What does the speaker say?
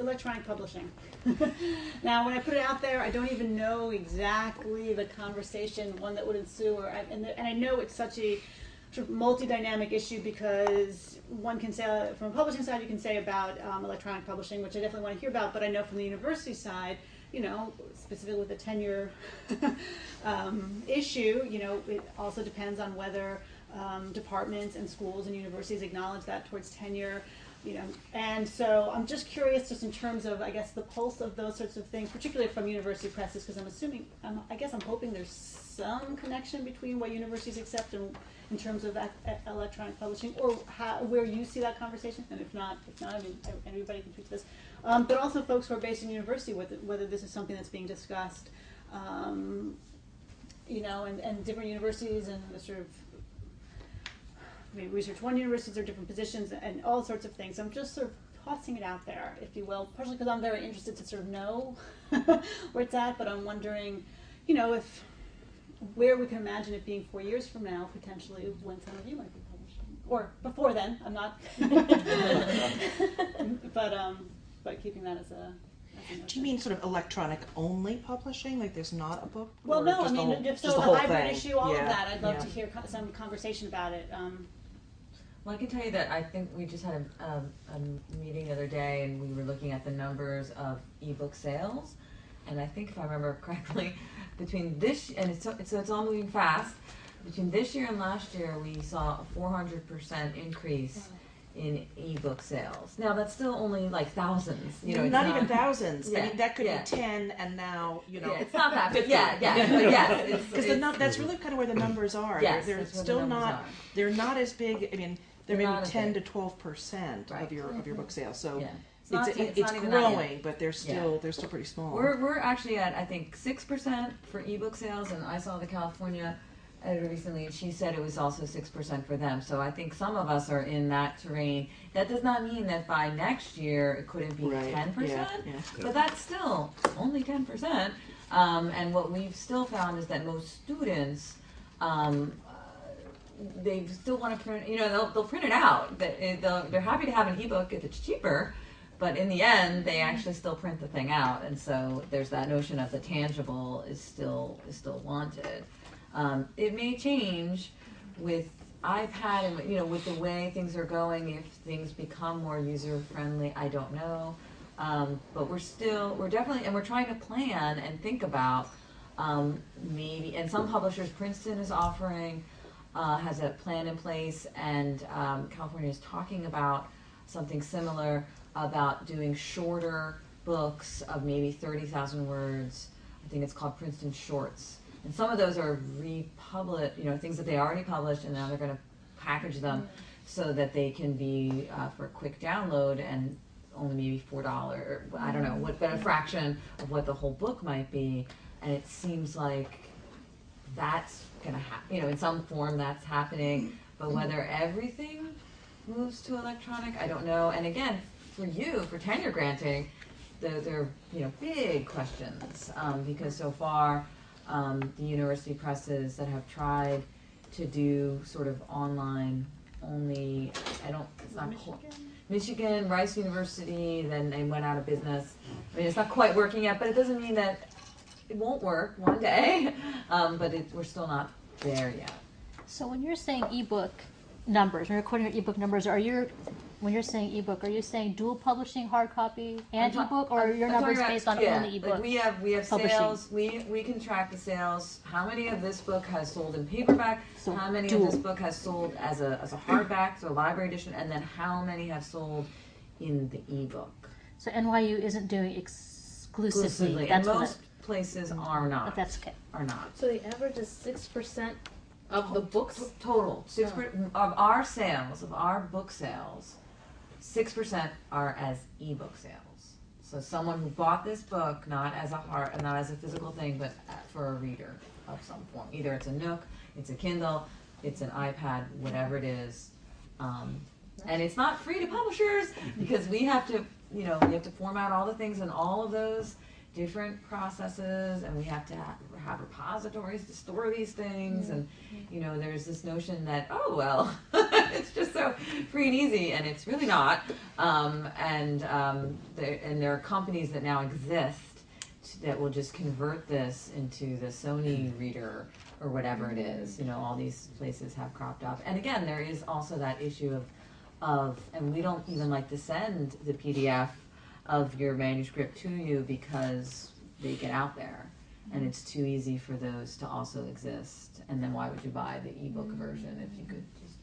electronic publishing. Now, when I put it out there, I don't even know exactly the conversation, one that would ensue, and I know it's such a sort of multi-dynamic issue, because one can say, from a publishing side, you can say about electronic publishing, which I definitely want to hear about, but I know from the university side, you know, specifically with the tenure issue, you know, it also depends on whether departments and schools and universities acknowledge that towards tenure, you know. And so I'm just curious, just in terms of, I guess, the pulse of those sorts of things, particularly from university presses, because I'm assuming, I guess I'm hoping there's some connection between what universities accept and in terms of electronic publishing, or where you see that conversation, and if not, I mean, everybody can speak to this. But also folks who are based in university, whether this is something that's being discussed, you know, and different universities and the sort of, maybe Research One universities are different positions and all sorts of things. I'm just sort of tossing it out there, if you will, partially because I'm very interested to sort of know where it's at, but I'm wondering, you know, where we can imagine it being 4 years from now, potentially, when some of you might be publishing. Or before then, I'm not. But keeping that as a Do you mean sort of electronic only publishing? Like there's not a book? Well, no, I mean, just the hybrid thing. issue, all of that. I'd love to hear some conversation about it. Well, I can tell you that I think we just had a meeting the other day, and we were looking at the numbers of ebook sales. And I think, if I remember correctly, between this, and it's all moving fast, between this year and last year, we saw a 400% increase in ebook sales. Now, that's still only like thousands. You know, not even thousands. Yeah, I mean, that could be 10, and now, you know. Yeah, it's not that, but yes. Because that's really kind of where the numbers are. Yes, they're still not. They're not as big. I mean, they're maybe 10 to 12% of your book sales. So. Yeah. It's growing, but they're still pretty small. We're actually at, I think, 6% for ebook sales, and I saw the California editor recently, and she said it was also 6% for them. So I think some of us are in that terrain. That does not mean that by next year it couldn't be 10%, but that's still only 10%. And what we've still found is that most students, they still want to print. You know, they'll print it out. They're happy to have an ebook if it's cheaper. But in the end, they actually still print the thing out, and so there's that notion of the tangible is still wanted. It may change with iPad and, you know, with the way things are going. If things become more user friendly, I don't know. But we're definitely, and we're trying to plan and think about maybe. And some publishers, Princeton is offering, has a plan in place, and California is talking about something similar, about doing shorter books of maybe 30,000 words. I think it's called Princeton Shorts. And some of those are republished, you know, things that they already published, and now they're going to package them so that they can be for a quick download and only maybe $4, or I don't know, but a fraction of what the whole book might be. And it seems like that's going to happen, you know, in some form that's happening. But whether everything moves to electronic, I don't know. And again, for tenure granting, they're you know, big questions, because so far the university presses that have tried to do sort of online only, it's not Michigan, Rice University, then they went out of business. I mean, it's not quite working yet, but it doesn't mean that it won't work one day, but we're still not there yet. So when you're saying ebook numbers, when you're quoting your ebook numbers, when you're saying ebook, are you saying dual publishing, hard copy, and ebook, or are your numbers based on only ebook? Like we have sales. We can track the sales. How many of this book has sold in paperback? So how many of this book has sold as a hardback, so a library edition, and then how many have sold in the ebook? So NYU isn't doing exclusively. And most places are not. But that's okay. Are not. So the average is 6% of the books total. 6% of our sales, of our book sales. 6% are as ebook sales. So someone who bought this book not as a physical thing, but for a reader of some form. Either it's a Nook, it's a Kindle, it's an iPad, whatever it is. And it's not free to publishers, because we have to format all the things in all of those different processes, and we have to have repositories to store these things, and you know, there's this notion that, oh well, it's just so free and easy, and it's really not. And there are companies that now exist that will just convert this into the Sony reader or whatever it is. You know, all these places have cropped up, and again, there is also that issue of, and we don't even like to send the PDF of your manuscript to you because they get out there, and it's too easy for those to also exist. And then why would you buy the ebook version if you could just